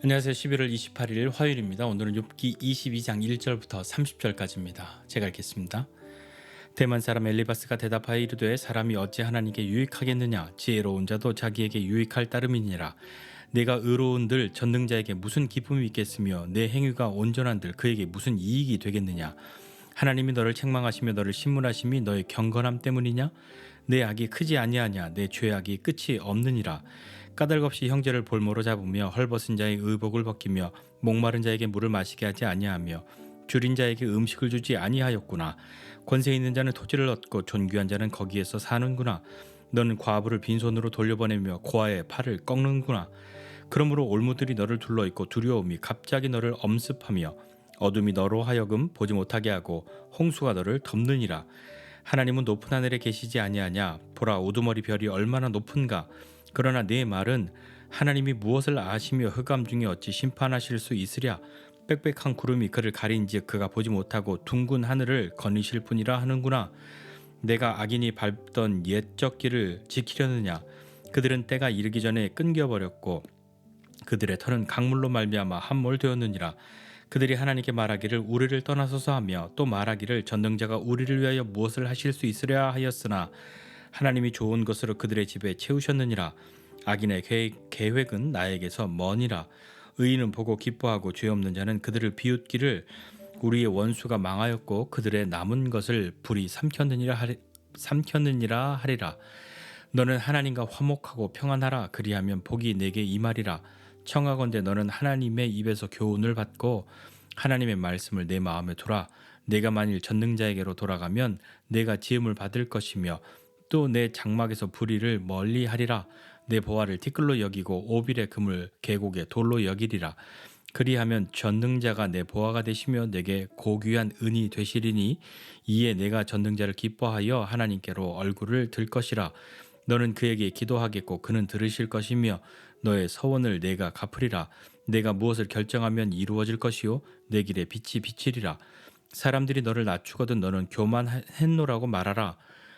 안녕하세요. 11월 28일 화요일입니다. 오늘은 욥기 22장 1절부터 30절까지입니다. 제가 읽겠습니다. 대만 사람 엘리바스가 대답하여 이르되 사람이 어찌 하나님께 유익하겠느냐 지혜로운 자도 자기에게 유익할 따름이니라. 내가 의로운들 전능자에게 무슨 기쁨이 있겠으며 내 행위가 온전한들 그에게 무슨 이익이 되겠느냐. 하나님이 너를 책망하시며 너를 신문하심이 너의 경건함 때문이냐. 내 악이 크지 아니하냐 내 죄악이 끝이 없느니라. 까닭없이 형제를 볼모로 잡으며 헐벗은 자의 의복을 벗기며 목마른 자에게 물을 마시게 하지 아니하며 줄인 자에게 음식을 주지 아니하였구나. 권세 있는 자는 토지를 얻고 존귀한 자는 거기에서 사는구나. 너는 과부를 빈손으로 돌려보내며 고아의 팔을 꺾는구나. 그러므로 올무들이 너를 둘러있고 두려움이 갑자기 너를 엄습하며 어둠이 너로 하여금 보지 못하게 하고 홍수가 너를 덮느니라. 하나님은 높은 하늘에 계시지 아니하냐. 보라 우두머리 별이 얼마나 높은가. 그러나 내 말은 하나님이 무엇을 아시며 흑암 중에 어찌 심판하실 수 있으랴. 빽빽한 구름이 그를 가린즉 그가 보지 못하고 둥근 하늘을 거니실 뿐이라 하는구나. 내가 악인이 밟던 옛적 길을 지키려느냐. 그들은 때가 이르기 전에 끊겨버렸고 그들의 털은 강물로 말미암아 함몰 되었느니라. 그들이 하나님께 말하기를 우리를 떠나소서 하며 또 말하기를 전능자가 우리를 위하여 무엇을 하실 수 있으랴 하였으나 하나님이 좋은 것으로 그들의 집에 채우셨느니라. 악인의 계획은 나에게서 머니라. 의인은 보고 기뻐하고 죄 없는 자는 그들을 비웃기를 우리의 원수가 망하였고 그들의 남은 것을 불이 삼켰느니라 하리라. 너는 하나님과 화목하고 평안하라. 그리하면 복이 내게 임하리라. 청하건대 너는 하나님의 입에서 교훈을 받고 하나님의 말씀을 내 마음에 두라. 내가 만일 전능자에게로 돌아가면 내가 지음을 받을 것이며 또 내 장막에서 불의를 멀리하리라. 내 보화를 티끌로 여기고 오빌의 금을 계곡의 돌로 여기리라. 그리하면 전능자가 내 보화가 되시며 내게 고귀한 은이 되시리니 이에 내가 전능자를 기뻐하여 하나님께로 얼굴을 들 것이라. 너는 그에게 기도하겠고 그는 들으실 것이며 너의 서원을 내가 갚으리라. 내가 무엇을 결정하면 이루어질 것이요 내 길에 빛이 비치리라. 사람들이 너를 낮추거든 너는 교만했노라고 말하라.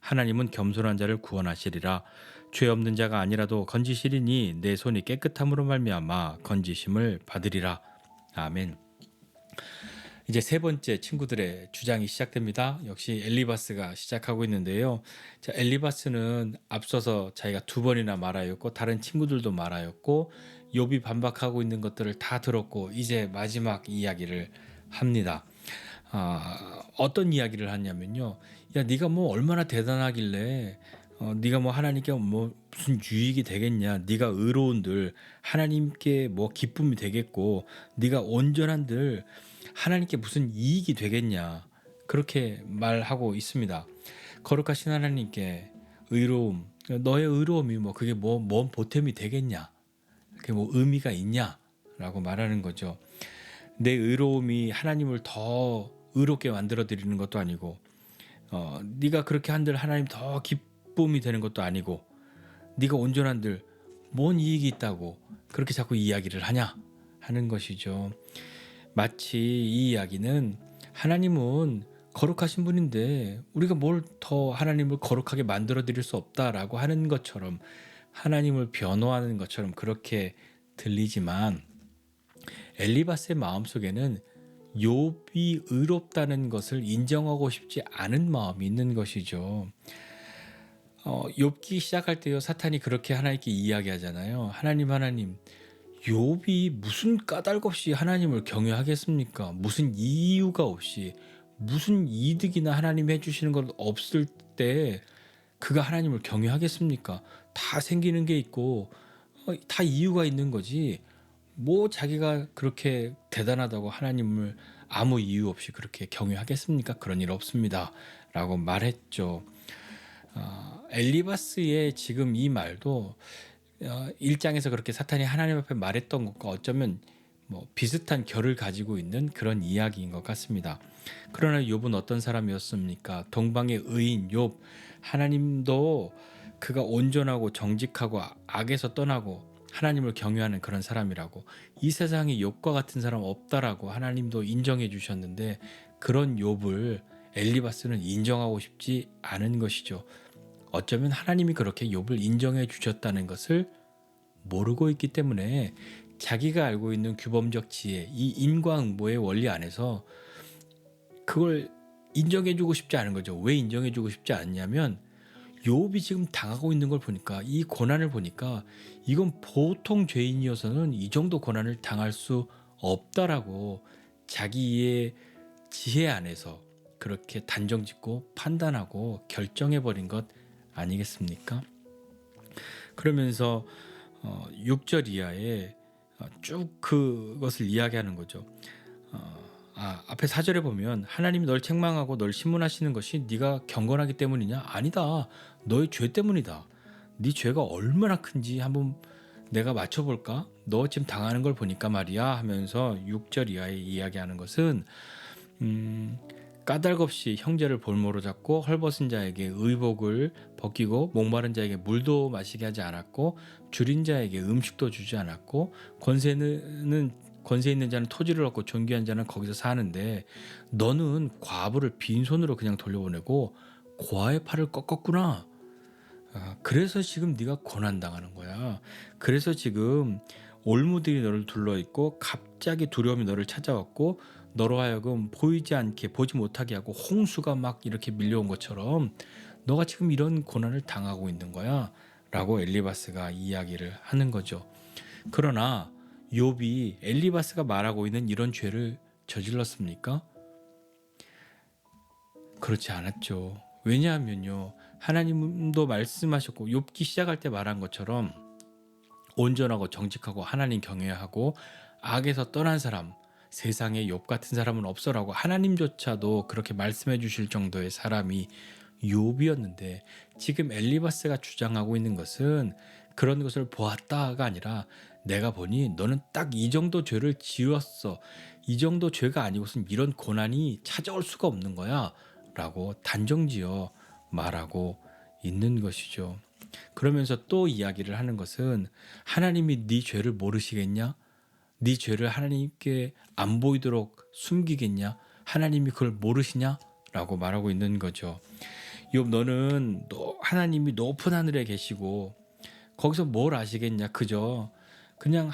하나님은 겸손한 자를 구원하시리라. 죄 없는 자가 아니라도 건지시리니 내 손이 깨끗함으로 말미암아 건지심을 받으리라. 아멘. 이제 세 번째 친구들의 주장이 시작됩니다. 역시 엘리바스가 시작하고 있는데요. 자, 엘리바스는 앞서서 자기가 두 번이나 말하였고 다른 친구들도 말하였고 욥이 반박하고 있는 것들을 다 들었고 이제 마지막 이야기를 합니다. 어떤 이야기를 하냐면요. 야, 네가 뭐 얼마나 대단하길래 네가 뭐 하나님께 뭐 무슨 유익이 되겠냐. 네가 의로운들 하나님께 뭐 기쁨이 되겠고 네가 온전한들 하나님께 무슨 이익이 되겠냐. 그렇게 말하고 있습니다. 거룩하신 하나님께 의로움, 너의 의로움이 뭐 그게 뭔 보탬이 되겠냐. 그게 뭐 의미가 있냐라고 말하는 거죠. 내 의로움이 하나님을 더 의롭게 만들어 드리는 것도 아니고 네가 그렇게 한들 하나님 더 기쁨이 되는 것도 아니고 네가 온전한들 뭔 이익이 있다고 그렇게 자꾸 이야기를 하냐 하는 것이죠. 마치 이 이야기는 하나님은 거룩하신 분인데 우리가 뭘 더 하나님을 거룩하게 만들어 드릴 수 없다라고 하는 것처럼 하나님을 변호하는 것처럼 그렇게 들리지만 엘리바스의 마음속에는 욥이 의롭다는 것을 인정하고 싶지 않은 마음이 있는 것이죠. 욥기 시작할 때요 사탄이 그렇게 하나님께 이야기하잖아요. 하나님 욥이 무슨 까닭 없이 하나님을 경외하겠습니까? 무슨 이유가 없이 무슨 이득이나 하나님 해주시는 것 없을 때 그가 하나님을 경외하겠습니까? 다 생기는 게 있고 다 이유가 있는 거지 뭐 자기가 그렇게 대단하다고 하나님을 아무 이유 없이 그렇게 경외하겠습니까? 그런 일 없습니다 라고 말했죠. 엘리바스의 지금 이 말도 1장에서 그렇게 사탄이 하나님 앞에 말했던 것과 어쩌면 뭐 비슷한 결을 가지고 있는 그런 이야기인 것 같습니다. 그러나 욥은 어떤 사람이었습니까? 동방의 의인 욥, 하나님도 그가 온전하고 정직하고 악에서 떠나고 하나님을 경외하는 그런 사람이라고, 이 세상에 욥과 같은 사람 없다라고 하나님도 인정해 주셨는데 그런 욥을 엘리바스는 인정하고 싶지 않은 것이죠. 어쩌면 하나님이 그렇게 욥을 인정해 주셨다는 것을 모르고 있기 때문에 자기가 알고 있는 규범적 지혜, 이 인과응보의 원리 안에서 그걸 인정해주고 싶지 않은 거죠. 왜 인정해주고 싶지 않냐면 욥이 지금 당하고 있는 걸 보니까, 이 고난을 보니까 이건 보통 죄인이어서는 이 정도 고난을 당할 수 없다라고 자기의 지혜 안에서 그렇게 단정짓고 판단하고 결정해버린 것 아니겠습니까? 그러면서 6절 이하에 쭉 그것을 이야기하는 거죠. 앞에 4절에 보면 하나님이 널 책망하고 널 신문하시는 것이 네가 경건하기 때문이냐? 아니다. 너의 죄 때문이다. 네 죄가 얼마나 큰지 한번 내가 맞춰볼까? 너 지금 당하는 걸 보니까 말이야 하면서 6절 이하에 이야기하는 것은 까닭 없이 형제를 볼모로 잡고 헐벗은 자에게 의복을 벗기고 목마른 자에게 물도 마시게 하지 않았고 줄인 자에게 음식도 주지 않았고 권세 있는 자는 토지를 얻고 존귀한 자는 거기서 사는데 너는 과부를 빈손으로 그냥 돌려보내고 고아의 팔을 꺾었구나. 그래서 지금 네가 고난당하는 거야. 그래서 지금 올무들이 너를 둘러있고 갑자기 두려움이 너를 찾아왔고 너로 하여금 보지 못하게 하고 홍수가 막 이렇게 밀려온 것처럼 너가 지금 이런 고난을 당하고 있는 거야 라고 엘리바스가 이야기를 하는 거죠. 그러나 욥이 엘리바스가 말하고 있는 이런 죄를 저질렀습니까? 그렇지 않았죠. 왜냐하면요, 하나님도 말씀하셨고 욥기 시작할 때 말한 것처럼 온전하고 정직하고 하나님 경외하고 악에서 떠난 사람, 세상에 욥 같은 사람은 없어라고 하나님조차도 그렇게 말씀해 주실 정도의 사람이 욥이었는데, 지금 엘리바스가 주장하고 있는 것은 그런 것을 보았다가 아니라 내가 보니 너는 딱 이 정도 죄를 지었어. 이 정도 죄가 아니고선 이런 고난이 찾아올 수가 없는 거야 라고 단정지어 말하고 있는 것이죠. 그러면서 또 이야기를 하는 것은 하나님이 네 죄를 모르시겠냐? 네 죄를 하나님께 안 보이도록 숨기겠냐? 하나님이 그걸 모르시냐? 라고 말하고 있는 거죠. 욥, 너는 하나님이 높은 하늘에 계시고 거기서 뭘 아시겠냐? 그저 그냥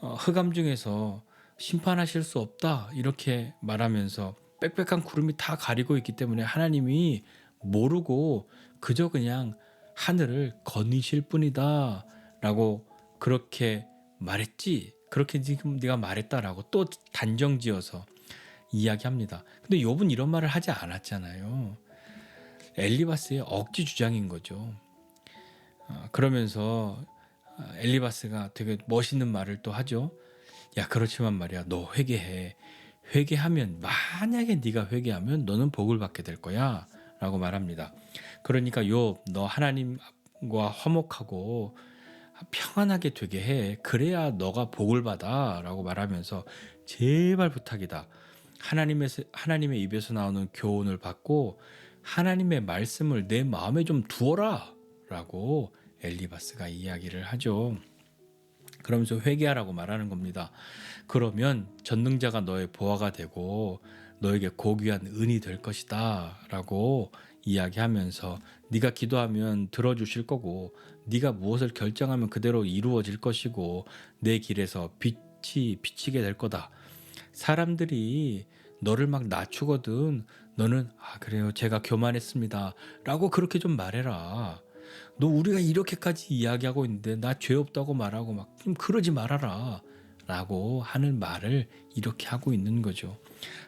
흑암 중에서 심판하실 수 없다 이렇게 말하면서 빽빽한 구름이 다 가리고 있기 때문에 하나님이 모르고 그저 그냥 하늘을 거니실 뿐이다 라고 그렇게 말했지, 그렇게 지금 네가 말했다라고 또 단정지어서 이야기합니다. 근데 욥은 이런 말을 하지 않았잖아요. 엘리바스의 억지 주장인 거죠. 그러면서 엘리바스가 되게 멋있는 말을 또 하죠. 야, 그렇지만 말이야, 너 회개해. 회개하면, 만약에 네가 회개하면 너는 복을 받게 될 거야 라고 말합니다. 그러니까 욥, 너 하나님과 화목하고 평안하게 되게 해. 그래야 너가 복을 받아 라고 말하면서 제발 부탁이다, 하나님의 입에서 나오는 교훈을 받고 하나님의 말씀을 내 마음에 좀 두어라 라고 엘리바스가 이야기를 하죠. 그러면서 회개하라고 말하는 겁니다. 그러면 전능자가 너의 보화가 되고 너에게 고귀한 은이 될 것이다 라고 이야기하면서 네가 기도하면 들어주실 거고 네가 무엇을 결정하면 그대로 이루어질 것이고 내 길에서 빛이 비치게 될 거다. 사람들이 너를 막 낮추거든. 너는 그래요, 제가 교만했습니다 라고 그렇게 좀 말해라. 너 우리가 이렇게까지 이야기하고 있는데 나 죄 없다고 말하고 막 좀 그러지 말아라 라고 하는 말을 이렇게 하고 있는 거죠.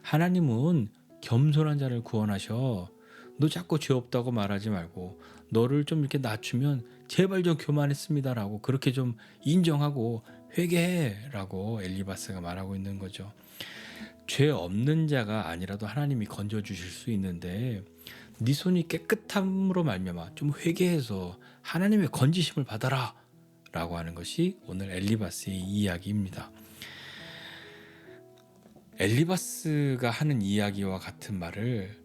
하나님은 겸손한 자를 구원하셔. 너 자꾸 죄 없다고 말하지 말고 너를 좀 이렇게 낮추면 제발 좀 교만했습니다 라고 그렇게 좀 인정하고 회개해 라고 엘리바스가 말하고 있는 거죠. 죄 없는 자가 아니라도 하나님이 건져주실 수 있는데 네 손이 깨끗함으로 말미암아 좀 회개해서 하나님의 건지심을 받아라 라고 하는 것이 오늘 엘리바스의 이야기입니다. 엘리바스가 하는 이야기와 같은 말을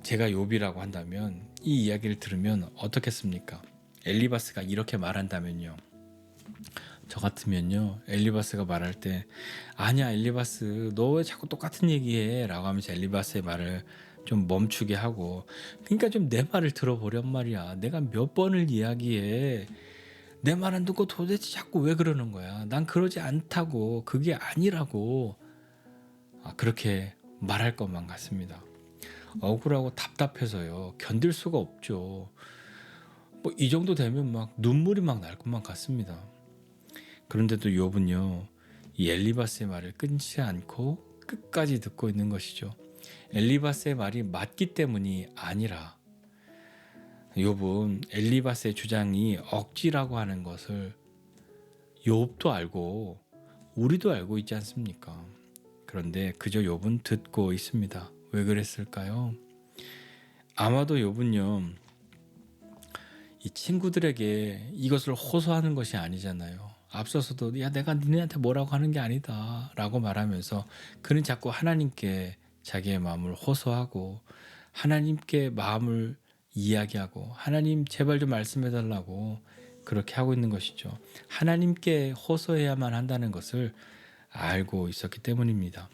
제가 욥이라고 한다면 이 이야기를 들으면 어떻겠습니까? 엘리바스가 이렇게 말한다면요, 저 같으면요, 엘리바스가 말할 때 아니야 엘리바스 너 왜 자꾸 똑같은 얘기해 라고 하면서 엘리바스의 말을 좀 멈추게 하고, 그러니까 좀 내 말을 들어보란 말이야. 내가 몇 번을 이야기해. 내 말 안 듣고 도대체 자꾸 왜 그러는 거야? 난 그러지 않다고, 그게 아니라고 그렇게 말할 것만 같습니다. 억울하고 답답해서요. 견딜 수가 없죠. 뭐 이 정도 되면 막 눈물이 막 날 것만 같습니다. 그런데도 욥은요, 이 엘리바스의 말을 끊지 않고 끝까지 듣고 있는 것이죠. 엘리바스의 말이 맞기 때문이 아니라 욥은 엘리바스의 주장이 억지라고 하는 것을 욥도 알고 우리도 알고 있지 않습니까? 그런데 그저 욥은 듣고 있습니다. 왜 그랬을까요? 아마도 욥은요, 이 친구들에게 이것을 호소하는 것이 아니잖아요. 앞서서도 야 내가 니네한테 뭐라고 하는 게 아니다 라고 말하면서 그는 자꾸 하나님께 자기의 마음을 호소하고 하나님께 마음을 이야기하고 하나님 제발 좀 말씀해 달라고 그렇게 하고 있는 것이죠. 하나님께 호소해야만 한다는 것을 알고 있었기 때문입니다.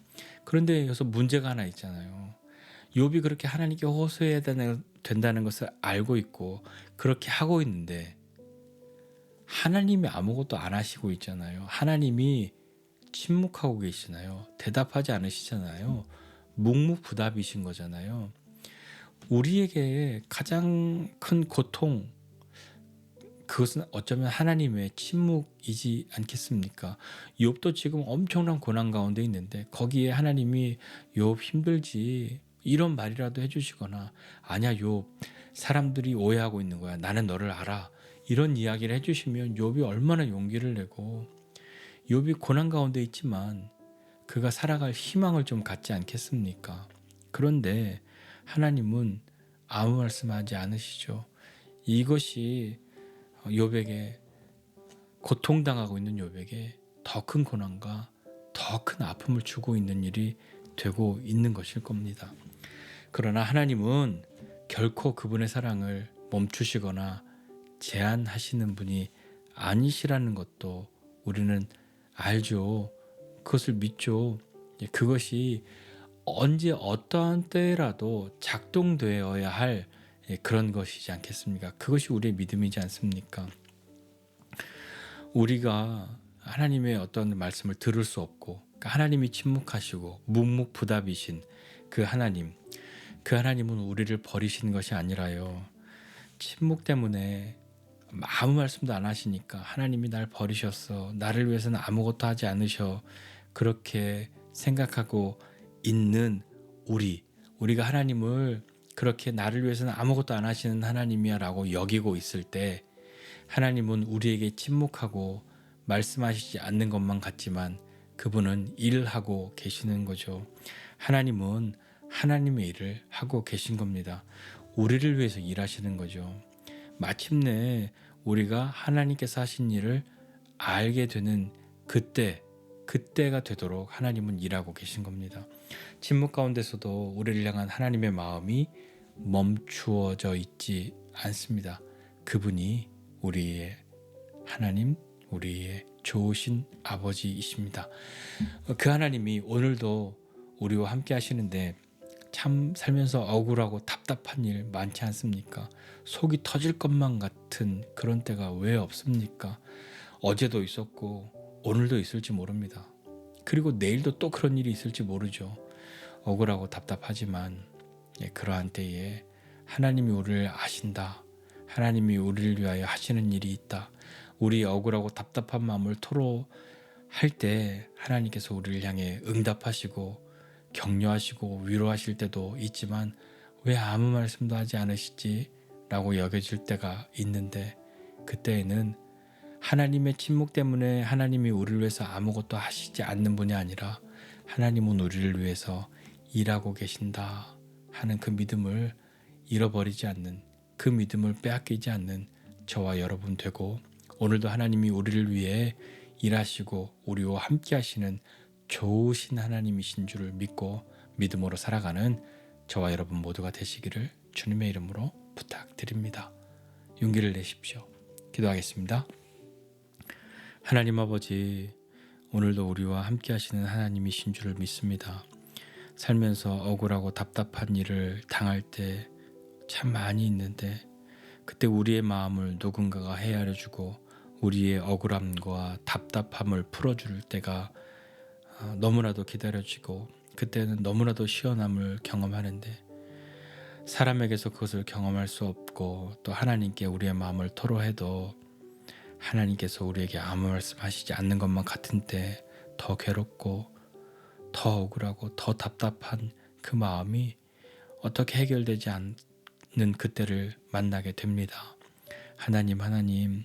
그런데 여기서 문제가 하나 있잖아요. 욥이 그렇게 하나님께 호소해야 된다는 것을 알고 있고 그렇게 하고 있는데 하나님이 아무것도 안 하시고 있잖아요. 하나님이 침묵하고 계시나요? 대답하지 않으시잖아요. 묵묵부답이신 거잖아요. 우리에게 가장 큰 고통, 그것은 어쩌면 하나님의 침묵이지 않겠습니까? 욥도 지금 엄청난 고난 가운데 있는데 거기에 하나님이 욥 힘들지 이런 말이라도 해주시거나 아니야 욥 사람들이 오해하고 있는 거야 나는 너를 알아 이런 이야기를 해주시면 욥이 얼마나 용기를 내고 욥이 고난 가운데 있지만 그가 살아갈 희망을 좀 갖지 않겠습니까? 그런데 하나님은 아무 말씀하지 않으시죠. 이것이 욥에게 고통당하고 있는 욥에게 더 큰 고난과 더 큰 아픔을 주고 있는 일이 되고 있는 것일 겁니다. 그러나 하나님은 결코 그분의 사랑을 멈추시거나 제한하시는 분이 아니시라는 것도 우리는 알죠. 그것을 믿죠. 그것이 언제 어떠한 때라도 작동되어야 할 그런 것이지 않겠습니까? 그것이 우리의 믿음이지 않습니까? 우리가 하나님의 어떤 말씀을 들을 수 없고 하나님이 침묵하시고 묵묵부답이신 그 하나님은 우리를 버리신 것이 아니라요. 침묵 때문에 아무 말씀도 안 하시니까 하나님이 날 버리셨어. 나를 위해서는 아무것도 하지 않으셔. 그렇게 생각하고 있는 우리가 하나님을 그렇게 나를 위해서는 아무것도 안 하시는 하나님이야 라고 여기고 있을 때 하나님은 우리에게 침묵하고 말씀하시지 않는 것만 같지만 그분은 일을 하고 계시는 거죠. 하나님은 하나님의 일을 하고 계신 겁니다. 우리를 위해서 일하시는 거죠. 마침내 우리가 하나님께서 하신 일을 알게 되는 그때가 되도록 하나님은 일하고 계신 겁니다. 침묵 가운데서도 우리를 향한 하나님의 마음이 멈추어져 있지 않습니다. 그분이 우리의 하나님, 우리의 좋으신 아버지이십니다. 그 하나님이 오늘도 우리와 함께 하시는데 참 살면서 억울하고 답답한 일 많지 않습니까? 속이 터질 것만 같은 그런 때가 왜 없습니까? 어제도 있었고 오늘도 있을지 모릅니다. 그리고 내일도 또 그런 일이 있을지 모르죠. 억울하고 답답하지만 그러한 때에 하나님이 우리를 아신다. 하나님이 우리를 위하여 하시는 일이 있다. 우리 억울하고 답답한 마음을 토로할 때 하나님께서 우리를 향해 응답하시고 격려하시고 위로하실 때도 있지만 왜 아무 말씀도 하지 않으시지? 라고 여겨질 때가 있는데 그때에는 하나님의 침묵 때문에 하나님이 우리를 위해서 아무것도 하시지 않는 분이 아니라 하나님은 우리를 위해서 일하고 계신다 하는 그 믿음을 잃어버리지 않는 그 믿음을 빼앗기지 않는 저와 여러분 되고 오늘도 하나님이 우리를 위해 일하시고 우리와 함께 하시는 좋으신 하나님이신 줄을 믿고 믿음으로 살아가는 저와 여러분 모두가 되시기를 주님의 이름으로 부탁드립니다. 용기를 내십시오. 기도하겠습니다. 하나님 아버지, 오늘도 우리와 함께 하시는 하나님이신 줄을 믿습니다. 살면서 억울하고 답답한 일을 당할 때 참 많이 있는데 그때 우리의 마음을 누군가가 헤아려 주고 우리의 억울함과 답답함을 풀어줄 때가 너무나도 기다려지고 그때는 너무나도 시원함을 경험하는데 사람에게서 그것을 경험할 수 없고 또 하나님께 우리의 마음을 토로해도 하나님께서 우리에게 아무 말씀하시지 않는 것만 같은 때 더 괴롭고 더 억울하고 더 답답한 그 마음이 어떻게 해결되지 않는 그때를 만나게 됩니다. 하나님이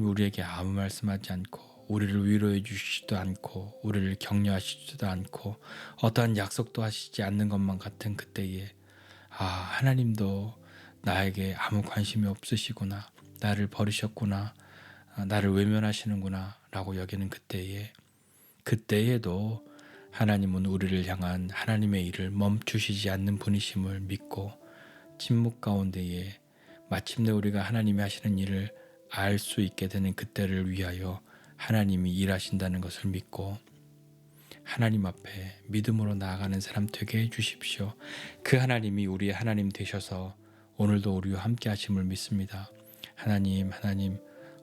우리에게 아무 말씀하지 않고 우리를 위로해 주시지도 않고 우리를 격려하시지도 않고 어떠한 약속도 하시지 않는 것만 같은 그때에 하나님도 나에게 아무 관심이 없으시구나, 나를 버리셨구나, 나를 외면하시는구나 라고 여기는 그때에도 하나님은 우리를 향한 하나님의 일을 멈추시지 않는 분이심을 믿고 침묵 가운데에 마침내 우리가 하나님이 하시는 일을 알 수 있게 되는 그때를 위하여 하나님이 일하신다는 것을 믿고 하나님 앞에 믿음으로 나아가는 사람 되게 해주십시오. 그 하나님이 우리의 하나님 되셔서 오늘도 우리와 함께 하심을 믿습니다. 하나님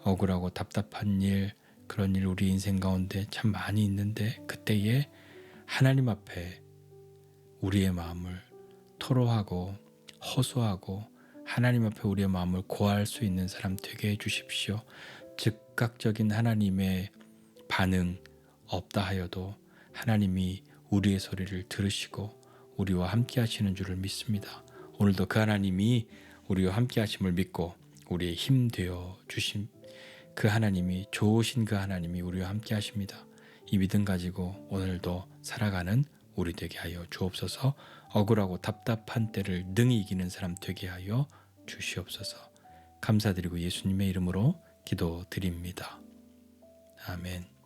억울하고 답답한 일, 그런 일 우리 인생 가운데 참 많이 있는데 그때에 하나님 앞에 우리의 마음을 토로하고 호소하고 하나님 앞에 우리의 마음을 고할 수 있는 사람 되게 해주십시오. 즉각적인 하나님의 반응 없다 하여도 하나님이 우리의 소리를 들으시고 우리와 함께 하시는 줄을 믿습니다. 오늘도 그 하나님이 우리와 함께 하심을 믿고 우리의 힘 되어 주심 그 하나님이 좋으신 그 하나님이 우리와 함께 하십니다. 이 믿음 가지고 오늘도 살아가는 우리 되게 하여 주옵소서. 억울하고 답답한 때를 능히 이기는 사람 되게 하여 주시옵소서. 감사드리고 예수님의 이름으로 기도드립니다. 아멘.